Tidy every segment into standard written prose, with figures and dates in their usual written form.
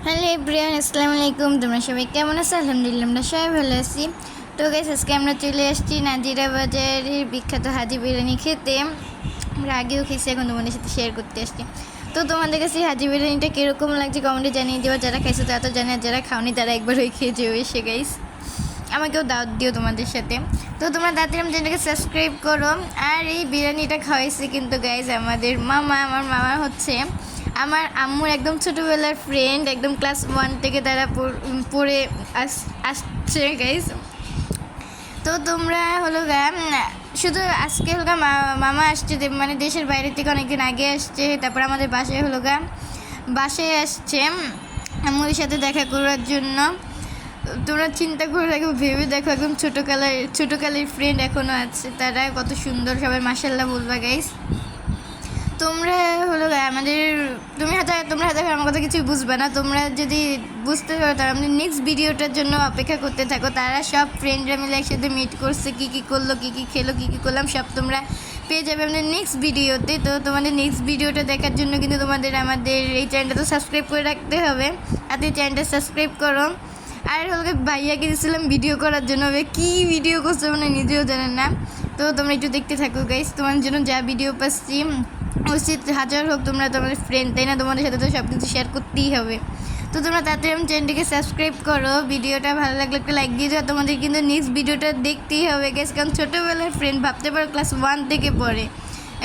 Hello everyone, আসসালামু আলাইকুম। তোমরা সবাই কেমন আছো? আলহামদুলিল্লাহ আমরা সবাই ভালো আছি। তো গাইস, আজকে আমরা চলে আসছি নাজিরা বাজারের বিখ্যাত হাজি বিরিয়ানি খেতে। আমরা আগেও খেয়েছি, এখন তোমাদের সাথে শেয়ার করতে আসছি। তো তোমাদের কাছে হাজি বিরিয়ানিটা কীরকম লাগছে কমেন্টে জানিয়ে দেওয়া। যারা খাইছো তারা তো জানে, আর যারা খাওনি তারা একবার ওই খেয়ে যেও এসে গাইস। আমাকেও দাওয়াত দিও তোমাদের সাথে। তো তোমরা তাড়াতাড়ি আমার চ্যানেলটাকে সাবস্ক্রাইব করো। আর এই বিরিয়ানিটা খাওয়াইছে কিন্তু গাইস আমার মামা হচ্ছে আমার আম্মুর একদম ছোটোবেলার ফ্রেন্ড, একদম ক্লাস 1 থেকে তারা পড়ে আসছে গাইস। তো তোমরা হলো শুধু আজকে হলো মামা আসছে, মানে দেশের বাইরে থেকে অনেকদিন আগে আসছে। তারপর আমাদের বাসায় আসছে আম্মুর সাথে দেখা করার জন্য। তোমরা চিন্তা করে দেখো, ভেবে দেখো, একদম ছোটোকালের ফ্রেন্ড এখনও আছে। তারা কত সুন্দর, সবাই মাশাআল্লাহ বলবা গাইস। তোমরা হলো তোমরা হয়তো আমার কথা কিছু বুঝবে না। তোমরা যদি বুঝতে পারো তারা আমাদের নেক্সট ভিডিওটার জন্য অপেক্ষা করতে থাকো। তারা সব ফ্রেন্ডরা মিলে একসাথে মিট করছে, কী কী করলো, কী কী খেলো, কী কী করলাম, সব তোমরা পেয়ে যাবে আমাদের নেক্সট ভিডিওতে। তো তোমাদের নেক্সট ভিডিওটা দেখার জন্য কিন্তু আমাদের এই চ্যানেলটা তো সাবস্ক্রাইব করে রাখতে হবে। আর তুই চ্যানেলটা সাবস্ক্রাইব করো। আর হলো ভাইয়াকে দিয়েছিলাম ভিডিও করার জন্য, কী ভিডিও করছে মানে নিজেও জানেন না। তো তোমরা একটু দেখতে থাকো গাইস। তোমার জন্য যা ভিডিও পাচ্ছি উচিত হাজার হোক, তোমরা তোমাদের ফ্রেন্ড, তাই না? তোমাদের সাথে তো সব কিছু শেয়ার করতেই হবে। তো তোমরা তাড়াতাড়ি আমার চ্যানেলটিকে সাবস্ক্রাইব করো। ভিডিওটা ভালো লাগলে একটা লাইক দিয়ে দাও। তোমাদের কিন্তু নেক্সট ভিডিওটা দেখতেই হবে গাইস, কারণ ছোটোবেলার ফ্রেন্ড, ভাবতে পারো ক্লাস 1 থেকে পড়ে,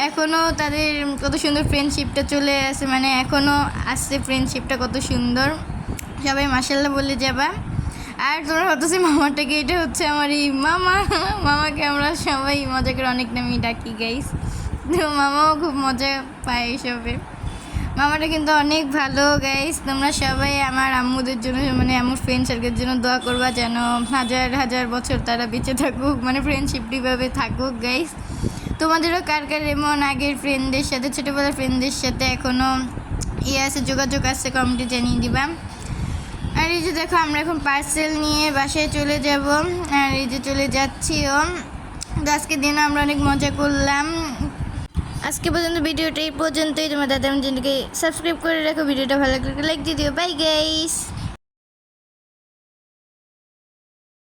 এখনও তাদের কত সুন্দর ফ্রেন্ডশিপটা চলে আসে, মানে এখনও আসছে ফ্রেন্ডশিপটা কত সুন্দর। সবাই মাশাআল্লাহ বলে যাবা। আর তোমরা ভাবতেছি মামাটাকে, এটা হচ্ছে আমার এই মামাকে আমরা সবাই মজা করে অনেক নামই ডাকি গাইস। তো মামাও খুব মজা পায় এসবে। মামাটা কিন্তু অনেক ভালো গাইস। তোমরা সবাই আমার আম্মুদের জন্য, মানে আমার ফ্রেন্ড সার্কেলের জন্য দোয়া করবা, যেন হাজার হাজার বছর তারা বেঁচে থাকুক, মানে ফ্রেন্ডশিপটিভাবে থাকুক গাইস। তোমাদেরও কার এমন আগের ফ্রেন্ডদের সাথে, ছোটোবেলার ফ্রেন্ডদের সাথে এখনও আছে, যোগাযোগ আছে, কমেন্টে জানিয়ে দিবা। আর এই যে দেখো, আমরা এখন পার্সেল নিয়ে বাসায় চলে যাব। আর এই যে চলে যাচ্ছিও। তো আজকের দিনে আমরা অনেক মজা করলাম। আজকে পর্যন্ত ভিডিওটা এই পর্যন্তই। তোমার দাদা চ্যানেলকে সাবস্ক্রাইব করে রাখো। ভিডিওটা ভালো লাগলে লাইক দিয়ে দিও। Bye guys.